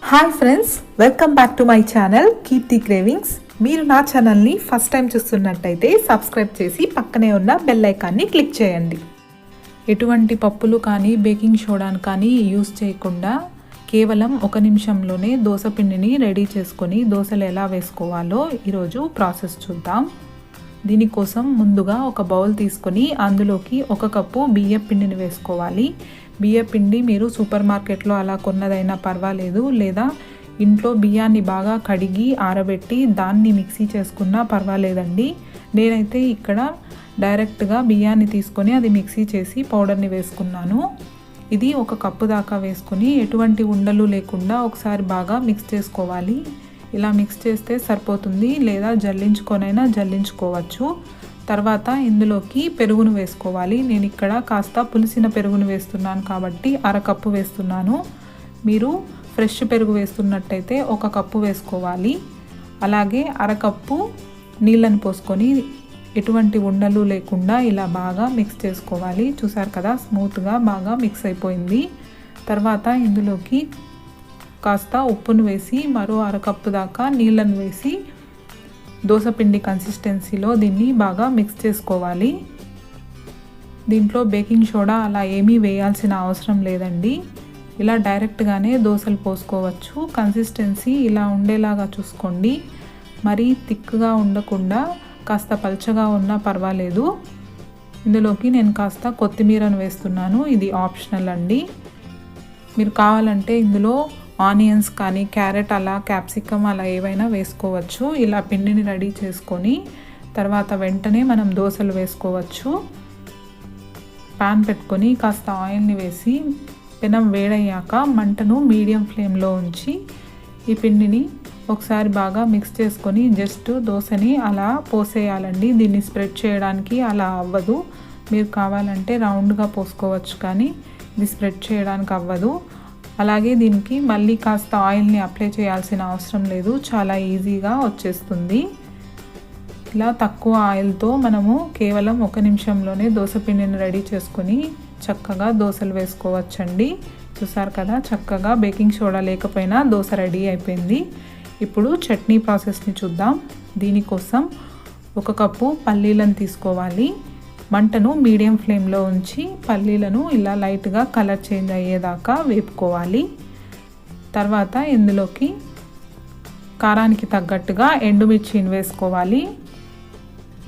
Hi friends, welcome back to my channel Keerthi Cravings. మీరు నా ఛానల్ని ఫస్ట్ టైం చూస్తున్నట్టయితే సబ్స్క్రైబ్ చేసి పక్కనే ఉన్న బెల్ ఐకాన్ని క్లిక్ చేయండి. ఎటువంటి పప్పులు కానీ బేకింగ్ సోడాను కానీ యూస్ చేయకుండా కేవలం 1 నిమిషంలోనే దోస పిండిని రెడీ చేసుకొని దోశలు ఎలా వేసుకోవాలో ఈరోజు ప్రాసెస్ చూద్దాం. దీనికోసం ముందుగా ఒక బౌల్ తీసుకొని అందులోకి 1 కప్పు బియ్యం పిండిని వేసుకోవాలి. బియ్యం పిండి మీరు సూపర్ మార్కెట్లో అలా కొన్నదైనా పర్వాలేదు, లేదా ఇంట్లో బియ్యాన్ని బాగా కడిగి ఆరబెట్టి దాన్ని మిక్సీ చేసుకున్నా పర్వాలేదండి. నేనైతే ఇక్కడ డైరెక్ట్గా బియ్యాన్ని తీసుకొని అది మిక్సీ చేసి పౌడర్ని వేసుకున్నాను. ఇది 1 కప్పు దాకా వేసుకొని ఎటువంటి ఉండలు లేకుండా ఒకసారి బాగా మిక్స్ చేసుకోవాలి. ఇలా మిక్స్ చేస్తే సరిపోతుంది, లేదా జల్లించుకొనైనా జల్లించుకోవచ్చు. తర్వాత ఇందులోకి పెరుగును వేసుకోవాలి. నేను ఇక్కడ కాస్త పులిసిన పెరుగును వేస్తున్నాను కాబట్టి 1/2 కప్పు వేస్తున్నాను. మీరు ఫ్రెష్ పెరుగు వేస్తున్నట్టయితే 1 కప్పు వేసుకోవాలి. అలాగే 1/2 కప్పు నీళ్ళని పోసుకొని ఎటువంటి ఉండలు లేకుండా ఇలా బాగా మిక్స్ చేసుకోవాలి. చూసారు కదా, స్మూత్గా బాగా మిక్స్ అయిపోయింది. తర్వాత ఇందులోకి కాస్త ఉప్పును వేసి మరో 1/2 కప్పు దాకా నీళ్ళను వేసి దోసపిండి కన్సిస్టెన్సీలో దీన్ని బాగా మిక్స్ చేసుకోవాలి. దీంట్లో బేకింగ్ సోడా అలా ఏమీ వేయాల్సిన అవసరం లేదండి. ఇలా డైరెక్ట్గానే దోశలు పోసుకోవచ్చు. కన్సిస్టెన్సీ ఇలా ఉండేలాగా చూసుకోండి. మరీ థిక్గా ఉండకుండా కాస్త పల్చగా ఉన్నా పర్వాలేదు. ఇందులోకి నేను కాస్త కొత్తిమీరను వేస్తున్నాను. ఇది ఆప్షనల్ అండి. మీరు కావాలంటే ఇందులో ఆనియన్స్ కానీ క్యారెట్ అలా క్యాప్సికమ్ అలా ఏవైనా వేసుకోవచ్చు. ఇలా పిండిని రెడీ చేసుకొని తర్వాత వెంటనే మనం దోశలు వేసుకోవచ్చు. పాన్ పెట్టుకొని కాస్త ఆయిల్ని వేసి పెనం వేడయ్యాక మంటను మీడియం ఫ్లేమ్లో ఉంచి ఈ పిండిని ఒకసారి బాగా మిక్స్ చేసుకొని జస్ట్ దోశని అలా పోసేయాలండి. దీన్ని స్ప్రెడ్ చేయడానికి అలా అవ్వదు. మీరు కావాలంటే రౌండ్గా పోసుకోవచ్చు, కానీ ఇది స్ప్రెడ్ చేయడానికి అవ్వదు. అలాగే దీనికి మళ్ళీ కాస్త ఆయిల్ని అప్లై చేయాల్సిన అవసరం లేదు, చాలా ఈజీగా వచ్చేస్తుంది. ఇలా తక్కువ ఆయిల్తో మనము కేవలం 1 నిమిషంలోనే దోసపిండిని రెడీ చేసుకొని చక్కగా దోశలు వేసుకోవచ్చండి. చూసారు కదా, చక్కగా బేకింగ్ సోడా లేకపోయినా దోశ రెడీ అయిపోయింది. ఇప్పుడు చట్నీ ప్రాసెస్ని చూద్దాం. దీనికోసం 1 కప్పు పల్లీలను తీసుకోవాలి. మంటను మీడియం ఫ్లేమ్లో ఉంచి పల్లీలను ఇలా లైట్గా కలర్ చేంజ్ అయ్యేదాకా వేపుకోవాలి. తర్వాత ఇందులోకి కారానికి తగ్గట్టుగా ఎండుమిర్చిని వేసుకోవాలి.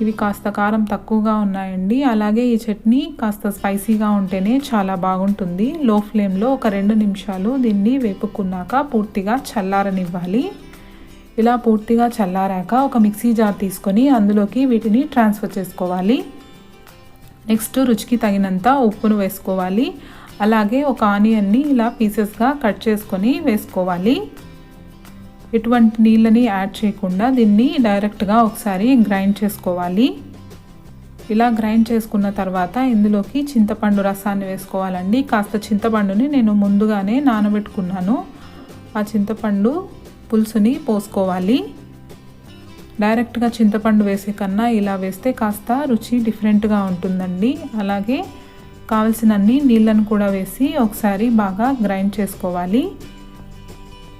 ఇవి కాస్త కారం తక్కువగా ఉన్నాయండి. అలాగే ఈ చట్నీ కాస్త స్పైసీగా ఉంటేనే చాలా బాగుంటుంది. లో ఫ్లేమ్లో ఒక 2 నిమిషాలు దీన్ని వేపుకున్నాక పూర్తిగా చల్లారనివ్వాలి. ఇలా పూర్తిగా చల్లారాక ఒక మిక్సీ జార్ తీసుకొని అందులోకి వీటిని ట్రాన్స్ఫర్ చేసుకోవాలి. నెక్స్ట్ రుచికి తగినంత ఉప్పును వేసుకోవాలి. అలాగే ఒక ఆనియన్ని ఇలా పీసెస్గా కట్ చేసుకొని వేసుకోవాలి. ఎటువంటి నీళ్ళని యాడ్ చేయకుండా దీన్ని డైరెక్ట్గా ఒకసారి గ్రైండ్ చేసుకోవాలి. ఇలా గ్రైండ్ చేసుకున్న తర్వాత ఇందులోకి చింతపండు రసాన్ని వేసుకోవాలండి. కాస్త చింతపండుని నేను ముందుగానే నానబెట్టుకున్నాను. ఆ చింతపండు పులుసుని పోసుకోవాలి. డైరెక్ట్గా చింతపండు వేసే కన్నా ఇలా వేస్తే కాస్త రుచి డిఫరెంట్గా ఉంటుందండి. అలాగే కావలసినన్ని నీళ్ళను కూడా వేసి ఒకసారి బాగా గ్రైండ్ చేసుకోవాలి.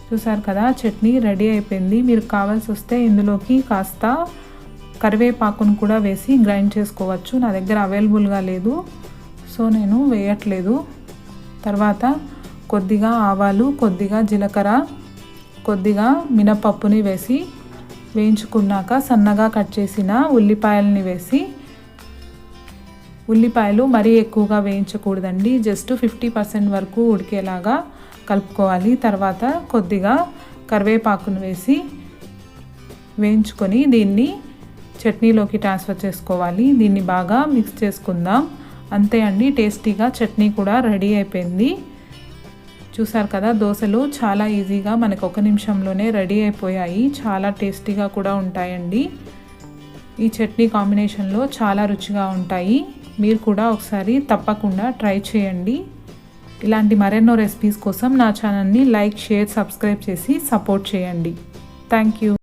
చూసారు కదా, చట్నీ రెడీ అయిపోయింది. మీరు కావాల్సి వస్తే ఇందులోకి కాస్త కరివేపాకును కూడా వేసి గ్రైండ్ చేసుకోవచ్చు. నా దగ్గర అవైలబుల్గా లేదు, సో నేను వేయట్లేదు. తర్వాత కొద్దిగా ఆవాలు, కొద్దిగా జీలకర్ర, కొద్దిగా మినపప్పుని వేసి వేయించుకున్నాక సన్నగా కట్ చేసిన ఉల్లిపాయలని వేసి, ఉల్లిపాయలు మరీ ఎక్కువగా వేయించకూడదండి, జస్ట్ 50% వరకు ఉడికేలాగా కలుపుకోవాలి. తర్వాత కొద్దిగా కరివేపాకును వేసి వేయించుకొని దీన్ని చట్నీలోకి ట్రాన్స్ఫర్ చేసుకోవాలి. దీన్ని బాగా మిక్స్ చేసుకుందాం. అంతే అండి, టేస్టీగా చట్నీ కూడా రెడీ అయిపోయింది. చూసారు కదా, దోశలు చాలా ఈజీగా మనకు 1 నిమిషంలోనే రెడీ అయిపోయాయి. చాలా టేస్టీగా కూడా ఉంటాయండి. ఈ చట్నీ కాంబినేషన్లో చాలా రుచిగా ఉంటాయి. మీరు కూడా ఒకసారి తప్పకుండా ట్రై చేయండి. ఇలాంటి మరెన్నో రెసిపీస్ కోసం నా ఛానల్ని లైక్, షేర్, సబ్స్క్రైబ్ చేసి సపోర్ట్ చేయండి. Thank you.